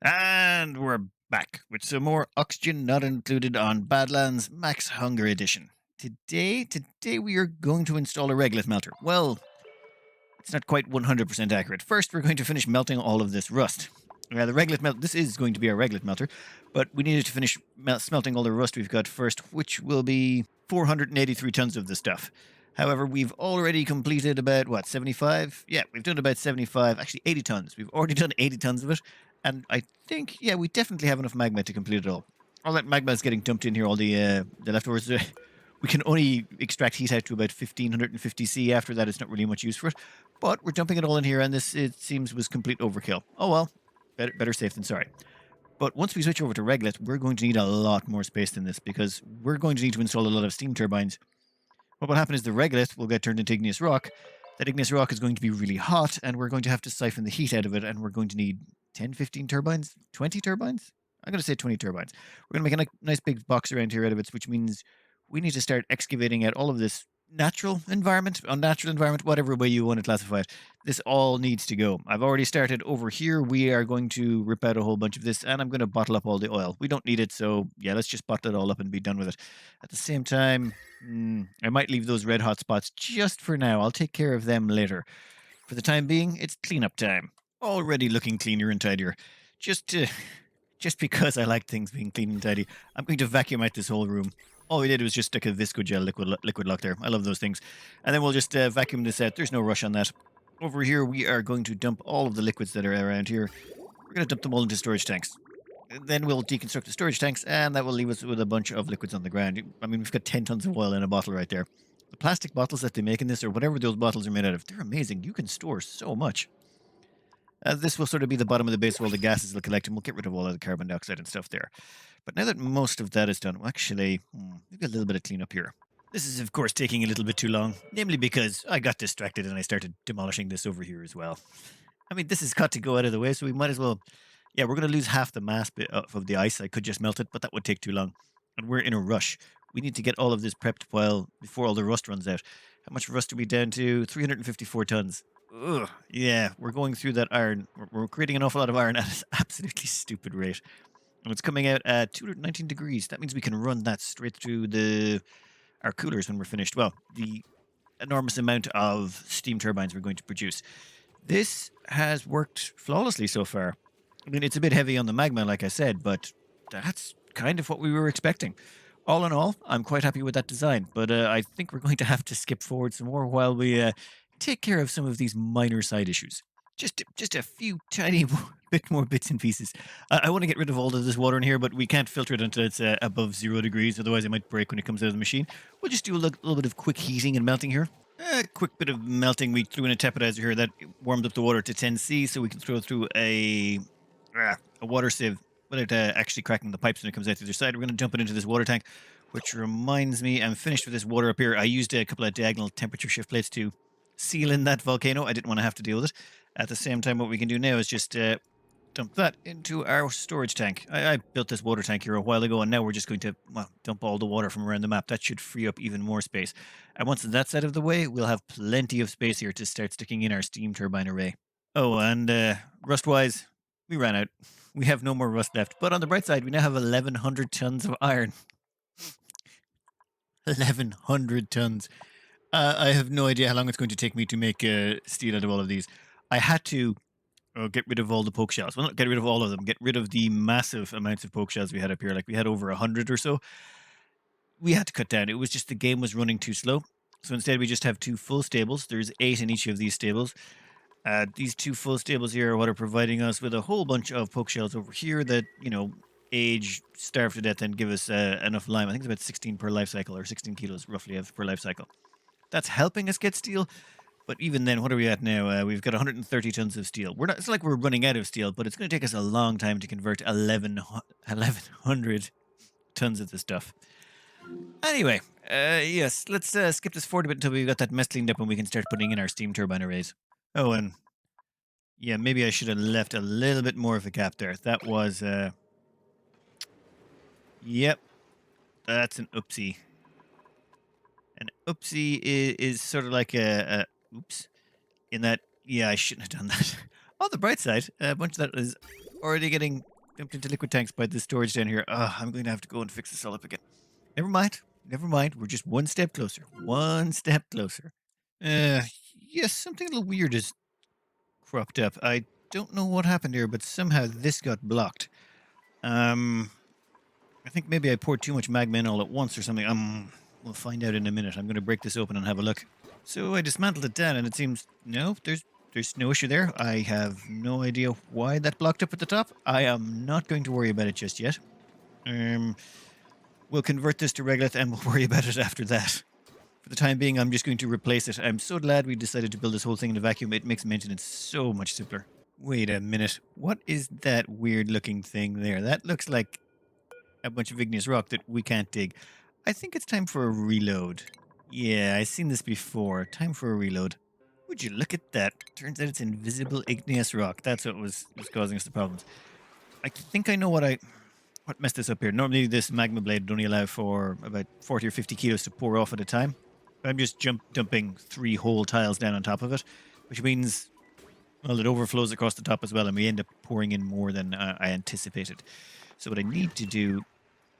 And we're back with some more oxygen not included on Badlands Max Hunger Edition. Today we are going to install a regolith melter. Well, it's not quite 100% accurate. First, we're going to finish melting all of this rust. The regolith melt. This is going to be our regolith melter, but we needed to finish smelting all the rust we've got first, which will be 483 tons of the stuff. However, we've already completed about, what, 75? Yeah, we've done about 75, actually 80 tons. We've already done 80 tons of it. And I think, yeah, we definitely have enough magma to complete it all. All that magma is getting dumped in here, all the leftovers. We can only extract heat out to about 1550 C. After that, it's not really much use for it. But we're dumping it all in here, and this, it seems, was complete overkill. Oh well, better safe than sorry. But once we switch over to regolith, we're going to need a lot more space than this because we're going to need to install a lot of steam turbines. What will happen is the regolith will get turned into igneous rock. That igneous rock is going to be really hot, and we're going to have to siphon the heat out of it, and we're going to need 10, 15 turbines? 20 turbines? I'm going to say 20 turbines. We're going to make a nice big box around here out of it, which means we need to start excavating out all of this natural environment, unnatural environment, whatever way you want to classify it. This all needs to go. I've already started over here. We are going to rip out a whole bunch of this, and I'm going to bottle up all the oil. We don't need it, so yeah, let's just bottle it all up and be done with it. At the same time, I might leave those red hot spots just for now. I'll take care of them later. For the time being, it's cleanup time. Already looking cleaner and tidier. Just because I like things being clean and tidy, I'm going to vacuum out this whole room. All we did was just stick a Visco Gel liquid lock there. I love those things. And then we'll just vacuum this out. There's no rush on that. Over here, we are going to dump all of the liquids that are around here. We're going to dump them all into storage tanks. Then we'll deconstruct the storage tanks, and that will leave us with a bunch of liquids on the ground. I mean, we've got 10 tons of oil in a bottle right there. The plastic bottles that they make in this, or whatever those bottles are made out of, they're amazing. You can store so much. This will sort of be the bottom of the base of all the gases they'll collect, and we'll get rid of all of the carbon dioxide and stuff there. But now that most of that is done, well, actually, we've got a little bit of cleanup here. This is, of course, taking a little bit too long, namely because I got distracted and I started demolishing this over here as well. I mean, this has got to go out of the way, so we might as well. Yeah, we're going to lose half the mass bit of the ice. I could just melt it, but that would take too long. And we're in a rush. We need to get all of this prepped before all the rust runs out. How much rust are we down to? 354 tons. Ugh, yeah, we're going through that iron. We're creating an awful lot of iron at an absolutely stupid rate. And it's coming out at 219 degrees. That means we can run that straight through our coolers when we're finished. Well, the enormous amount of steam turbines we're going to produce. This has worked flawlessly so far. I mean, it's a bit heavy on the magma, like I said, but that's kind of what we were expecting. All in all, I'm quite happy with that design, but I think we're going to have to skip forward some more while we take care of some of these minor side issues. Just a few tiny bit more bits and pieces. I want to get rid of all of this water in here, but we can't filter it until it's above 0 degrees. Otherwise, it might break when it comes out of the machine. We'll just do a little bit of quick heating and melting here. A quick bit of melting. We threw in a teporizer here that warmed up the water to 10C, so we can throw through a water sieve without actually cracking the pipes when it comes out the other side. We're going to dump it into this water tank, which reminds me, I'm finished with this water up here. I used a couple of diagonal temperature shift plates to seal in that volcano. I didn't want to have to deal with it. At the same time, what we can do now is just dump that into our storage tank. I built this water tank here a while ago, and now we're just going to dump all the water from around the map. That should free up even more space. And once that's out of the way, we'll have plenty of space here to start sticking in our steam turbine array. Oh, and rust-wise, we ran out. We have no more rust left. But on the bright side, we now have 1,100 tons of iron. 1,100 tons. I have no idea how long it's going to take me to make steel out of all of these. I had to get rid of all the poke shells. Well, not get rid of all of them. Get rid of the massive amounts of poke shells we had up here. Like, we had over 100 or so. We had to cut down. It was just the game was running too slow. So instead, we just have 2 full stables. There's 8 in each of these stables. These 2 full stables here are what are providing us with a whole bunch of poke shells over here that, age, starve to death, and give us enough lime. I think it's about 16 per life cycle, or 16 kilos roughly per life cycle. That's helping us get steel. But even then, what are we at now? We've got 130 tons of steel. It's like we're running out of steel, but it's going to take us a long time to convert 1,100 tons of this stuff. Anyway, yes, let's skip this forward a bit until we've got that mess cleaned up and we can start putting in our steam turbine arrays. Oh, and yeah, maybe I should have left a little bit more of a gap there. That was, yep, that's an oopsie. An oopsie is sort of like oops, in that, yeah, I shouldn't have done that. On the bright side, a bunch of that is already getting dumped into liquid tanks by the storage down here. I'm going to have to go and fix this all up again. Never mind. Never mind. We're just one step closer. One step closer. Uh, yes, something a little weird is cropped up. I don't know what happened here, but somehow this got blocked. I think maybe I poured too much magma in all at once or something. We'll find out in a minute. I'm going to break this open and have a look. So I dismantled it down, and it seems no, there's no issue there. I have no idea why that blocked up at the top. I am not going to worry about it just yet. We'll convert this to regolith, and we'll worry about it after that. For the time being, I'm just going to replace it. I'm so glad we decided to build this whole thing in a vacuum. It makes maintenance so much simpler. Wait a minute. What is that weird-looking thing there? That looks like a bunch of igneous rock that we can't dig. I think it's time for a reload. Yeah, I've seen this before. Time for a reload. Would you look at that? Turns out it's invisible igneous rock. That's what was causing us the problems. I think I know what messed this up here. Normally this magma blade would only allow for about 40 or 50 kilos to pour off at a time. I'm just dumping 3 whole tiles down on top of it, which means, well, it overflows across the top as well, and we end up pouring in more than I anticipated. So what I need to do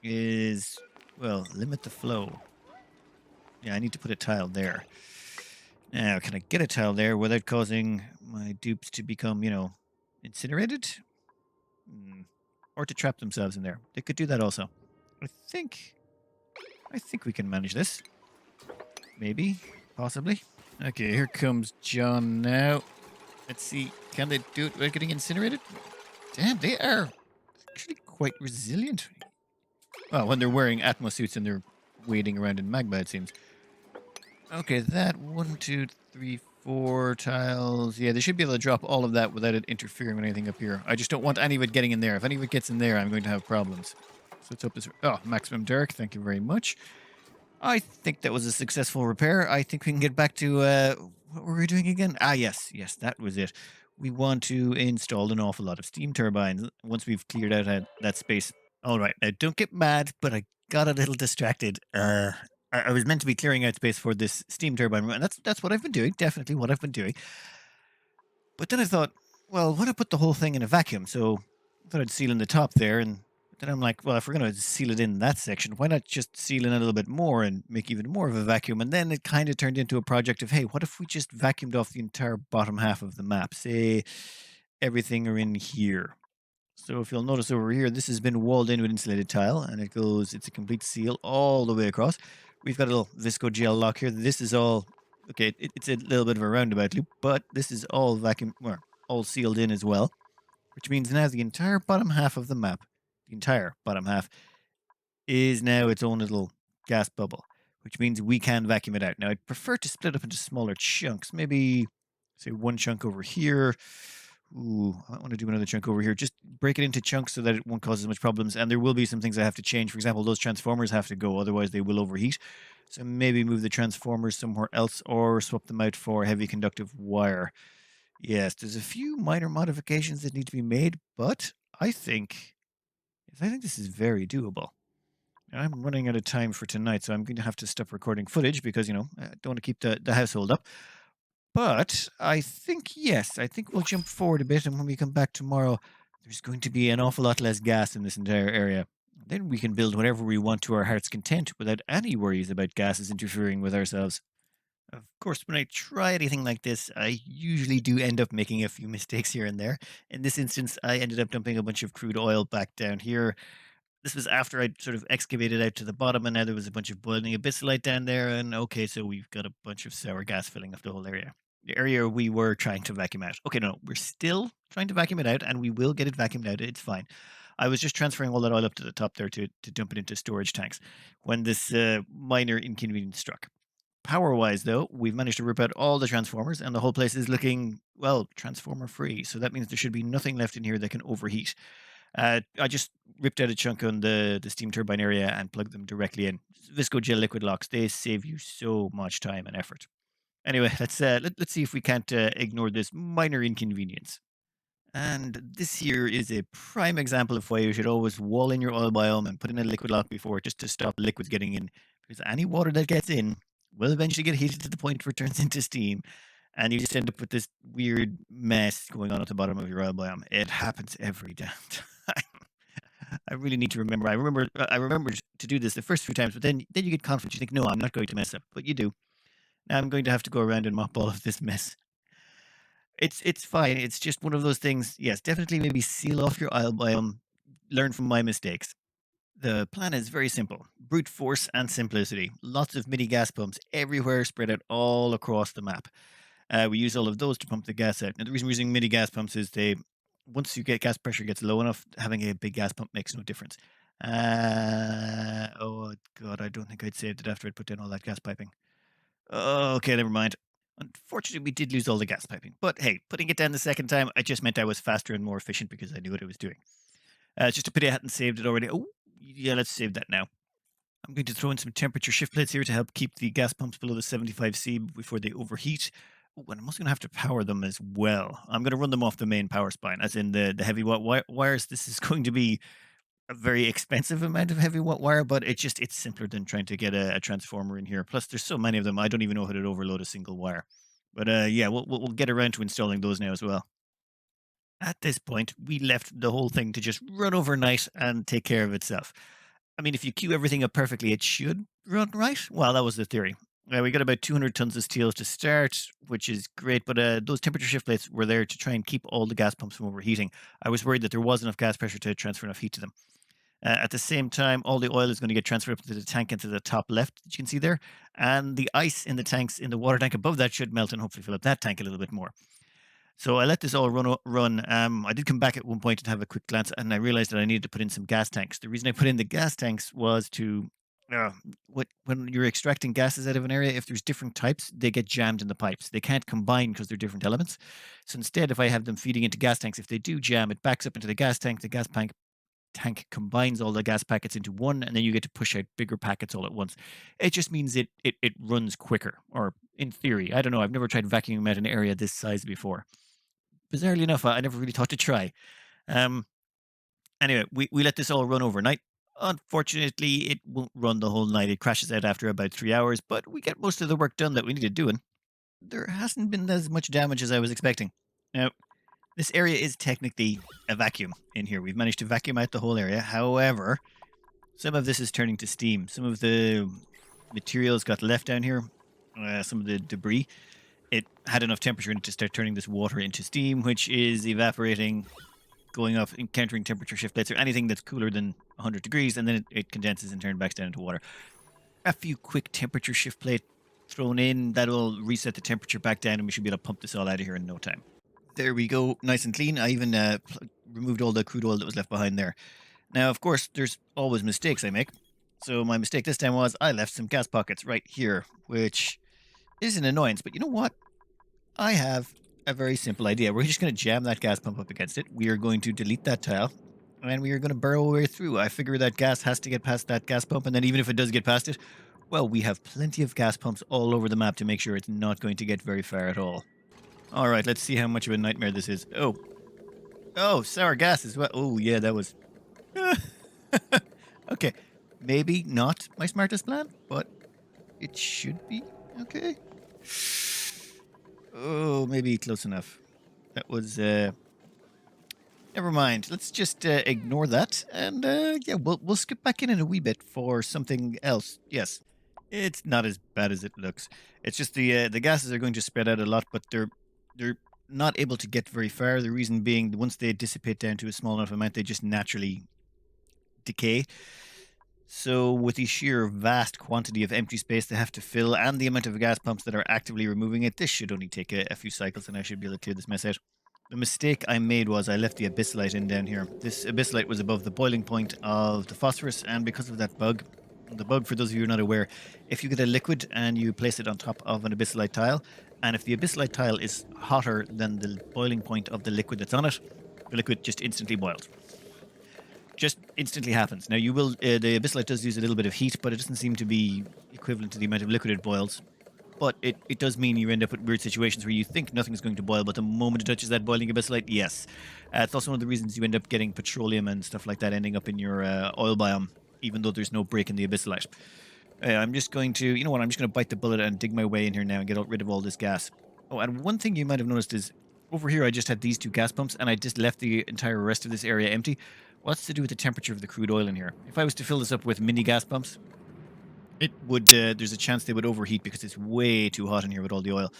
is, well, limit the flow. Yeah, I need to put a tile there. Now, can I get a tile there without causing my dupes to become, incinerated? Or to trap themselves in there. They could do that also. I think we can manage this. Maybe. Possibly. Okay, here comes John now. Let's see. Can they do it without getting incinerated? Damn, they are actually quite resilient. Well, when they're wearing Atmo suits and they're wading around in magma, it seems. Okay, that 1, 2, 3, 4 tiles. Yeah, they should be able to drop all of that without it interfering with anything up here. I just don't want any of it getting in there. If any of it gets in there, I'm going to have problems. So let's hope this... Oh, maximum dark. Thank you very much. I think that was a successful repair. I think we can get back to... what were we doing again? Yes. Yes, that was it. We want to install an awful lot of steam turbines once we've cleared out that space. All right, now don't get mad, but I got a little distracted. I was meant to be clearing out space for this steam turbine, and that's what I've been doing. Definitely what I've been doing. But then I thought, well, why not put the whole thing in a vacuum? So I thought I'd seal in the top there, and then I'm like, well, if we're going to seal it in that section, why not just seal in a little bit more and make even more of a vacuum? And then it kind of turned into a project of, hey, what if we just vacuumed off the entire bottom half of the map? Say everything are in here. So if you'll notice over here, this has been walled in with insulated tile, and it's a complete seal all the way across. We've got a little visco gel lock here. This is all, okay, it's a little bit of a roundabout loop, but this is all all sealed in as well, which means now the entire bottom half of the map, the entire bottom half, is now its own little gas bubble, which means we can vacuum it out. Now, I'd prefer to split up into smaller chunks, maybe, say, one chunk over here. Ooh, I want to do another chunk over here. Just break it into chunks so that it won't cause as much problems. And there will be some things I have to change. For example, those transformers have to go, otherwise they will overheat. So maybe move the transformers somewhere else or swap them out for heavy conductive wire. Yes, there's a few minor modifications that need to be made, but I think this is very doable. I'm running out of time for tonight, so I'm going to have to stop recording footage because, I don't want to keep the household up. But I think, yes, I think we'll jump forward a bit, and when we come back tomorrow, there's going to be an awful lot less gas in this entire area. Then we can build whatever we want to our heart's content without any worries about gases interfering with ourselves. Of course, when I try anything like this, I usually do end up making a few mistakes here and there. In this instance, I ended up dumping a bunch of crude oil back down here. This was after I'd sort of excavated out to the bottom, and now there was a bunch of boiling abyssalite down there, and okay, so we've got a bunch of sour gas filling up the whole area. The area we were trying to vacuum out. Okay, no, we're still trying to vacuum it out, and we will get it vacuumed out. It's fine. I was just transferring all that oil up to the top there to dump it into storage tanks when this minor inconvenience struck. Power-wise, though, we've managed to rip out all the transformers, and the whole place is looking, well, transformer-free. So that means there should be nothing left in here that can overheat. I just ripped out a chunk on the steam turbine area and plugged them directly in. Visco gel liquid locks, they save you so much time and effort. Anyway, let's see if we can't ignore this minor inconvenience. And this here is a prime example of why you should always wall in your oil biome and put in a liquid lock before, just to stop liquids getting in. Because any water that gets in will eventually get heated to the point where it turns into steam. and you just end up with this weird mess going on at the bottom of your oil biome. It happens every damn time. I really need to remember. I remember to do this the first few times, but then you get confident. You think, no, I'm not going to mess up, but you do. Now I'm going to have to go around and mop all of this mess. It's fine. It's just one of those things. Yes, definitely maybe seal off your oil biome. Learn from my mistakes. The plan is very simple: brute force and simplicity. Lots of mini gas pumps everywhere, spread out all across the map. We use all of those to pump the gas out. And the reason we're using mini gas pumps is once you get gas pressure gets low enough, having a big gas pump makes no difference. Oh god, I don't think I'd saved it after I'd put down all that gas piping. Okay, never mind. Unfortunately, we did lose all the gas piping. But hey, putting it down the second time, I just meant I was faster and more efficient because I knew what I was doing. It's just a pity I hadn't saved it already. Oh, yeah, let's save that now. I'm going to throw in some temperature shift plates here to help keep the gas pumps below the 75C before they overheat. Oh, and I'm also going to have to power them as well. I'm going to run them off the main power spine, as in the heavy wires. This is going to be a very expensive amount of heavy wire, but it's simpler than trying to get a transformer in here. Plus, there's so many of them, I don't even know how to overload a single wire. But yeah, we'll get around to installing those now as well. At this point, we left the whole thing to just run overnight and take care of itself. I mean, if you queue everything up perfectly, it should run right. Well, that was the theory. We got about 200 tons of steel to start, which is great, but those temperature shift plates were there to try and keep all the gas pumps from overheating. I was worried that there was enough gas pressure to transfer enough heat to them. At the same time, all the oil is going to get transferred up to the tank into the top left that you can see there, and the ice in the tanks in the water tank above that should melt and hopefully fill up that tank a little bit more. So I let this all run. I did come back at one point and have a quick glance, and I realized that I needed to put in some gas tanks. The reason I put in the gas tanks was to when you're extracting gases out of an area, if there's different types, they get jammed in the pipes. They can't combine because they're different elements. So instead, if I have them feeding into gas tanks, if they do jam, it backs up into the gas tank. The tank combines all the gas packets into one, and then you get to push out bigger packets all at once. It just means it runs quicker, or in theory. I don't know. I've never tried vacuuming out an area this size before. Bizarrely enough, I never really thought to try. Um, anyway, we let this all run overnight. Unfortunately, it won't run the whole night. It crashes out after about 3 hours, but we get most of the work done that we needed doing. There hasn't been as much damage as I was expecting. Now, this area is technically a vacuum in here. We've managed to vacuum out the whole area. However, some of this is turning to steam. Some of the materials got left down here, some of the debris. It had enough temperature in it to start turning this water into steam, which is evaporating, going off, encountering temperature shift plates or anything that's cooler than 100 degrees, and then it condenses and turns back down into water. A few quick temperature shift plate thrown in, that'll reset the temperature back down, and we should be able to pump this all out of here in no time. There we go, nice and clean. I even removed all the crude oil that was left behind there. Now, of course, there's always mistakes I make. So my mistake this time was I left some gas pockets right here, which is an annoyance, but you know what? I have a very simple idea. We're just going to jam that gas pump up against it. We are going to delete that tile, and we are going to burrow our way through. I figure that gas has to get past that gas pump, and then even if it does get past it, well, we have plenty of gas pumps all over the map to make sure it's not going to get very far at all. All right, let's see how much of a nightmare this is. Oh, sour gas as well. Oh, yeah, that was... Okay, maybe not my smartest plan, but it should be okay. Oh, maybe close enough. That was, never mind. Let's just ignore that, and yeah, we'll skip back in a wee bit for something else. Yes, it's not as bad as it looks. It's just the gases are going to spread out a lot, but they're not able to get very far. The reason being, once they dissipate down to a small enough amount, they just naturally decay. So with the sheer vast quantity of empty space they have to fill and the amount of gas pumps that are actively removing it, this should only take a few cycles and I should be able to clear this mess out. The mistake I made was I left the abyssalite in down here. This abyssalite was above the boiling point of the phosphorus, and because of that bug, the bug, for those of you who are not aware, if you get a liquid and you place it on top of an abyssalite tile, and if the abyssalite tile is hotter than the boiling point of the liquid that's on it, the liquid just instantly boils. Just instantly happens. Now, you will the abyssalite does use a little bit of heat, but it doesn't seem to be equivalent to the amount of liquid it boils. But it does mean you end up with weird situations where you think nothing's going to boil, but the moment it touches that boiling abyssalite, yes. It's also one of the reasons you end up getting petroleum and stuff like that ending up in your oil biome, even though there's no break in the abyssalite. I'm just going to, you know what, I'm just going to bite the bullet and dig my way in here now and get rid of all this gas. Oh, and one thing you might have noticed is over here I just had these two gas pumps and I just left the entire rest of this area empty. What's to do with the temperature of the crude oil in here? If I was to fill this up with mini gas pumps, it would. There's a chance they would overheat because it's way too hot in here with all the oil.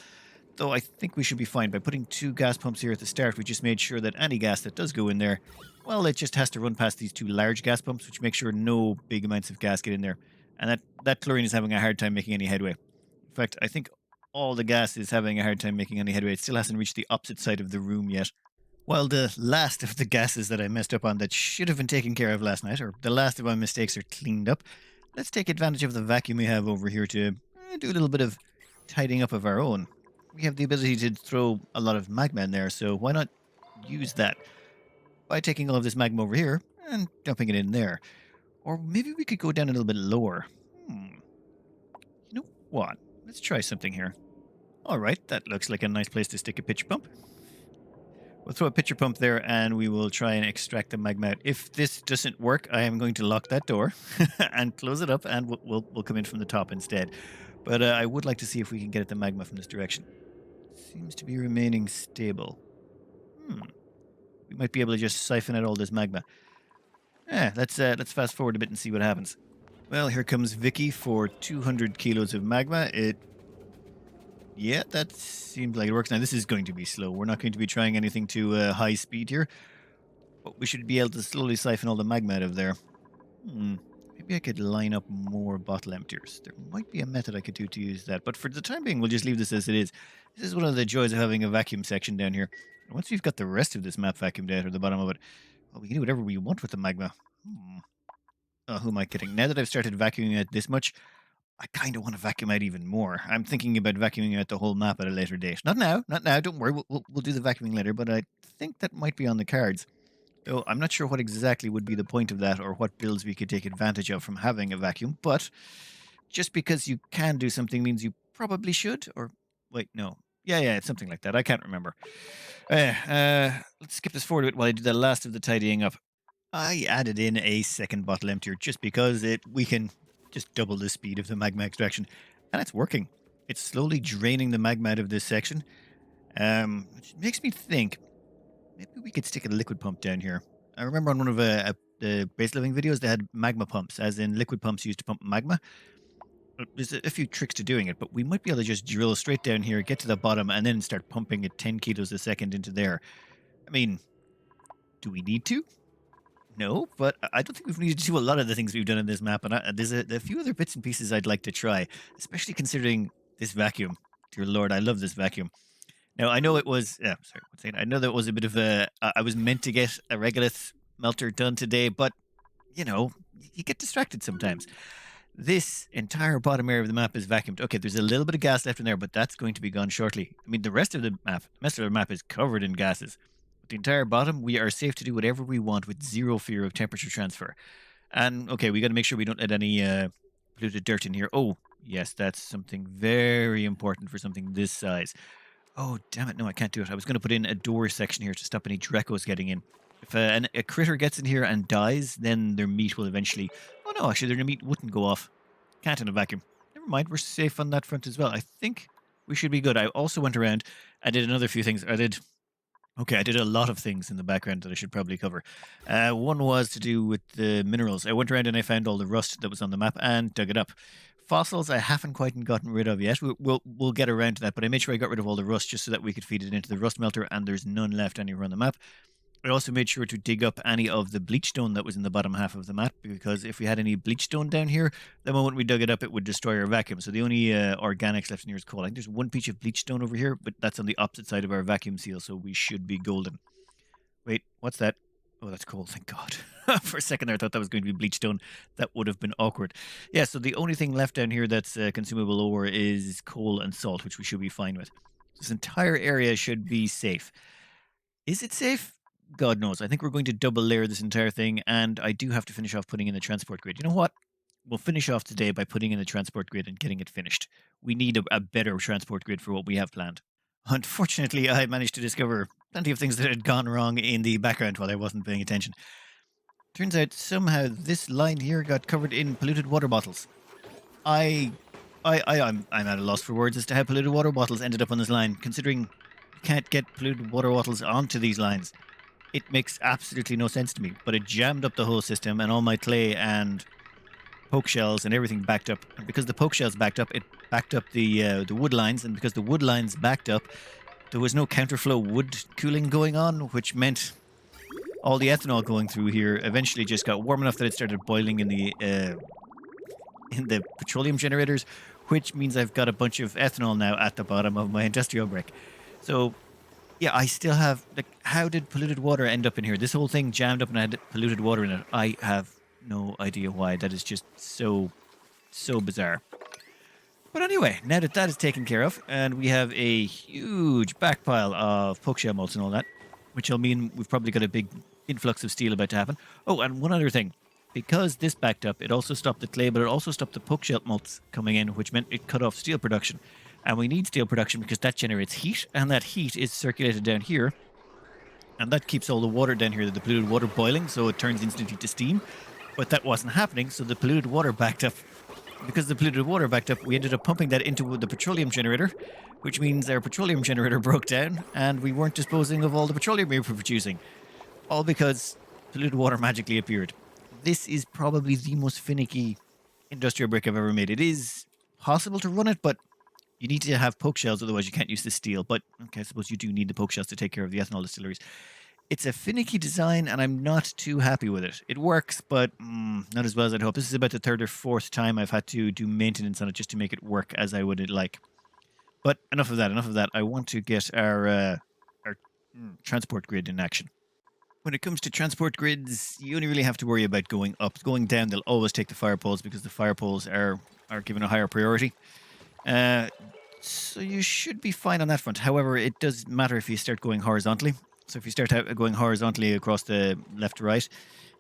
Though I think we should be fine. By putting two gas pumps here at the start, we just made sure that any gas that does go in there, well, it just has to run past these two large gas pumps, which make sure no big amounts of gas get in there. And that chlorine is having a hard time making any headway. In fact, I think all the gas is having a hard time making any headway. It still hasn't reached the opposite side of the room yet. Well, the last of the gases that I messed up on that should have been taken care of last night, or the last of my mistakes are cleaned up, let's take advantage of the vacuum we have over here to do a little bit of tidying up of our own. We have the ability to throw a lot of magma in there, so why not use that by taking all of this magma over here and dumping it in there? Or maybe we could go down a little bit lower. You know what? Let's try something here. All right, that looks like a nice place to stick a pitcher pump. We'll throw a pitcher pump there and we will try and extract the magma out. If this doesn't work, I am going to lock that door and close it up and we'll come in from the top instead. But I would like to see if we can get at the magma from this direction. Seems to be remaining stable. We might be able to just siphon out all this magma. Let's fast forward a bit and see what happens. Well, here comes Vicky for 200 kilos of magma. Yeah, that seems like it works. Now, this is going to be slow. We're not going to be trying anything too high speed here. But we should be able to slowly siphon all the magma out of there. Maybe I could line up more bottle emptiers. There might be a method I could do to use that. But for the time being, we'll just leave this as it is. This is one of the joys of having a vacuum section down here. And once we've got the rest of this map vacuumed out, or the bottom of it, well, we can do whatever we want with the magma. Oh, who am I kidding? Now that I've started vacuuming out this much, I kind of want to vacuum out even more. I'm thinking about vacuuming out the whole map at a later date. Not now, not now. Don't worry, we'll do the vacuuming later. But I think that might be on the cards. Though I'm not sure what exactly would be the point of that, or what builds we could take advantage of from having a vacuum. But just because you can do something means you probably should. Or wait, no. Yeah, it's something like that. I can't remember. Let's skip this forward a bit while I do the last of the tidying up. I added in a second bottle emptier just because we can just double the speed of the magma extraction. And it's working. It's slowly draining the magma out of this section. Which makes me think, maybe we could stick a liquid pump down here. I remember on one of the base living videos, they had magma pumps, as in liquid pumps used to pump magma. There's a few tricks to doing it, but we might be able to just drill straight down here, get to the bottom, and then start pumping at 10 kilos a second into there. I mean, do we need to? No, but I don't think we've needed to do a lot of the things we've done in this map, and there's a few other bits and pieces I'd like to try, especially considering this vacuum. Dear Lord, I love this vacuum. Now, I know it was... sorry, one second. I know that was a bit of a... I was meant to get a regolith melter done today, but, you know, you get distracted sometimes. This entire bottom area of the map is vacuumed. Okay, there's a little bit of gas left in there, but that's going to be gone shortly. I mean, the rest of the map is covered in gases. But the entire bottom, we are safe to do whatever we want with zero fear of temperature transfer. And, okay, we got to make sure we don't let any polluted dirt in here. Oh, yes, that's something very important for something this size. Oh, damn it. No, I can't do it. I was going to put in a door section here to stop any Drecos getting in. If a critter gets in here and dies, then their meat will eventually... Oh, no, actually, their meat wouldn't go off. Can't in a vacuum. Never mind, we're safe on that front as well. I think we should be good. I also went around and did another few things. I did a lot of things in the background that I should probably cover. One was to do with the minerals. I went around and I found all the rust that was on the map and dug it up. Fossils I haven't quite gotten rid of yet. We'll get around to that, but I made sure I got rid of all the rust just so that we could feed it into the rust melter, and there's none left anywhere on the map. I also made sure to dig up any of the bleachstone that was in the bottom half of the map, because if we had any bleachstone down here, the moment we dug it up, it would destroy our vacuum. So the only organics left in here is coal. I think there's one piece of bleachstone over here, but that's on the opposite side of our vacuum seal, so we should be golden. Wait, what's that? Oh, that's coal, thank God. For a second there, I thought that was going to be bleachstone. That would have been awkward. Yeah, so the only thing left down here that's consumable ore is coal and salt, which we should be fine with. This entire area should be safe. Is it safe? God knows. I think we're going to double layer this entire thing, and I do have to finish off putting in the transport grid. You know what? We'll finish off today by putting in the transport grid and getting it finished. We need a better transport grid for what we have planned. Unfortunately, I managed to discover plenty of things that had gone wrong in the background while I wasn't paying attention. Turns out somehow this line here got covered in polluted water bottles. I I'm at a loss for words as to how polluted water bottles ended up on this line, considering you can't get polluted water bottles onto these lines. It makes absolutely no sense to me, but it jammed up the whole system, and all my clay and poke shells and everything backed up. And because the poke shells backed up, it backed up the wood lines, and because the wood lines backed up, there was no counterflow wood cooling going on, which meant all the ethanol going through here eventually just got warm enough that it started boiling in the petroleum generators, which means I've got a bunch of ethanol now at the bottom of my industrial brick. So yeah, I still have like, how did polluted water end up in here? This whole thing jammed up and had polluted water in it. I have no idea why. That is just so bizarre. But anyway, now that that is taken care of, and we have a huge back pile of poke shell molts and all that, which will mean we've probably got a big influx of steel about to happen. Oh, and one other thing. Because this backed up, it also stopped the clay, but it also stopped the poke shell molts coming in, which meant it cut off steel production. And we need steel production because that generates heat, and that heat is circulated down here. And that keeps all the water down here, the polluted water boiling, so it turns instantly to steam. But that wasn't happening, so the polluted water backed up. Because the polluted water backed up, we ended up pumping that into the petroleum generator, which means our petroleum generator broke down, and we weren't disposing of all the petroleum we were producing. All because polluted water magically appeared. This is probably the most finicky industrial brick I've ever made. It is possible to run it, but you need to have poke shells, otherwise you can't use the steel. But okay, I suppose you do need the poke shells to take care of the ethanol distilleries. It's a finicky design, and I'm not too happy with it. It works, but not as well as I'd hope. This is about the third or fourth time I've had to do maintenance on it just to make it work as I would like. But enough of that. Enough of that. I want to get our transport grid in action. When it comes to transport grids, you only really have to worry about going up. Going down, they'll always take the fire poles because the fire poles are given a higher priority. So you should be fine on that front. However, it does matter if you start going horizontally. So if you start going horizontally across the left to right,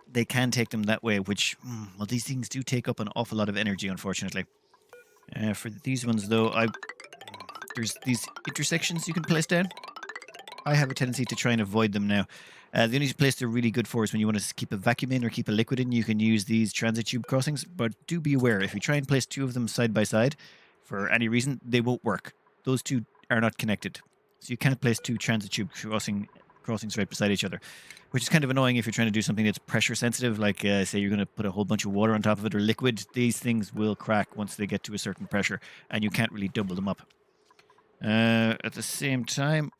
they can take them that way, which, well, these things do take up an awful lot of energy, unfortunately. For these ones, though, there's these intersections you can place down. I have a tendency to try and avoid them now. The only place they're really good for is when you want to keep a vacuum in or keep a liquid in. You can use these transit tube crossings, but do be aware, if you try and place two of them side by side, for any reason, they won't work. Those two are not connected. So you can't place two transit tube crossings right beside each other, which is kind of annoying if you're trying to do something that's pressure sensitive, like say you're going to put a whole bunch of water on top of it or liquid. These things will crack once they get to a certain pressure, and you can't really double them up. At the same time,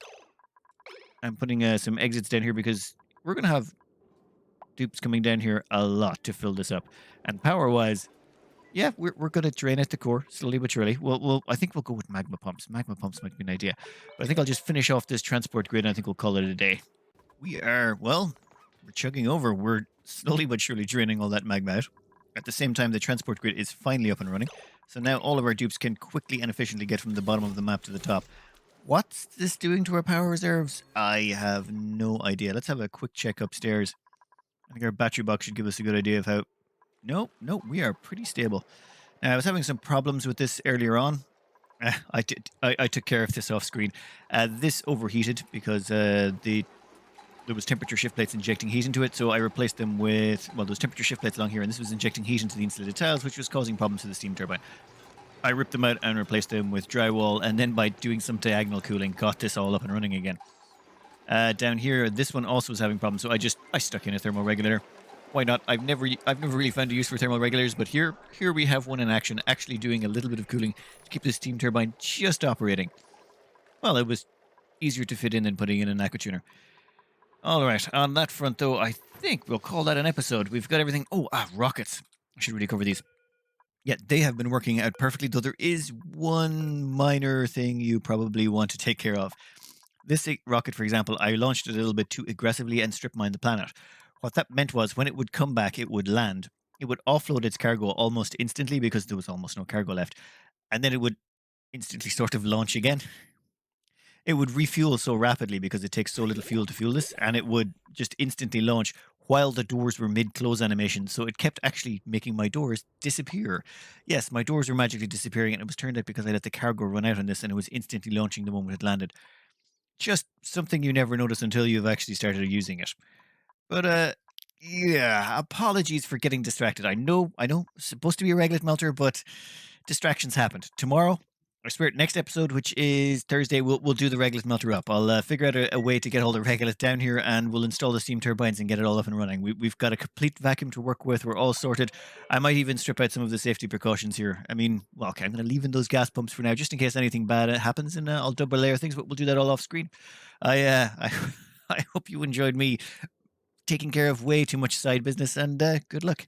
I'm putting some exits down here because we're going to have dupes coming down here a lot to fill this up. And power-wise, yeah, we're going to drain out the core slowly but surely. I think we'll go with magma pumps. Magma pumps might be an idea. But I think I'll just finish off this transport grid and I think we'll call it a day. We're chugging over. We're slowly but surely draining all that magma out. At the same time, the transport grid is finally up and running. So now all of our dupes can quickly and efficiently get from the bottom of the map to the top. What's this doing to our power reserves? I have no idea. Let's have a quick check upstairs. I think our battery box should give us a good idea of how... No, we are pretty stable. Now, I was having some problems with this earlier on. I took care of this off screen. This overheated because there was temperature shift plates injecting heat into it, so I replaced them with, well, those temperature shift plates along here, and this was injecting heat into the insulated tiles, which was causing problems to the steam turbine. I ripped them out and replaced them with drywall, and then by doing some diagonal cooling, got this all up and running again. Down here, this one also was having problems, so I stuck in a thermal regulator. Why not? I've never really found a use for thermal regulators, but here we have one in action, actually doing a little bit of cooling to keep the steam turbine just operating. Well, it was easier to fit in than putting in an aqua tuner. All right, on that front, though, I think we'll call that an episode. We've got everything. Rockets. I should really cover these. Yeah, they have been working out perfectly, though there is one minor thing you probably want to take care of. This rocket, for example, I launched it a little bit too aggressively and strip mined the planet. What that meant was when it would come back, it would land. It would offload its cargo almost instantly because there was almost no cargo left. And then it would instantly sort of launch again. It would refuel so rapidly because it takes so little fuel to fuel this, and it would just instantly launch while the doors were mid-close animation. So it kept actually making my doors disappear. Yes, my doors were magically disappearing, and it was turned out because I let the cargo run out on this, and it was instantly launching the moment it landed. Just something you never notice until you've actually started using it. But yeah, apologies for getting distracted. I know, it's supposed to be a regolith melter, but distractions happened. Tomorrow, I swear, next episode, which is Thursday, we'll do the regolith melter up. I'll figure out a way to get all the regolith down here, and we'll install the steam turbines and get it all up and running. We've got a complete vacuum to work with. We're all sorted. I might even strip out some of the safety precautions here. I mean, well, okay, I'm going to leave in those gas pumps for now, just in case anything bad happens, and I'll double layer things. But we'll do that all off screen. I I hope you enjoyed me taking care of way too much side business, and good luck.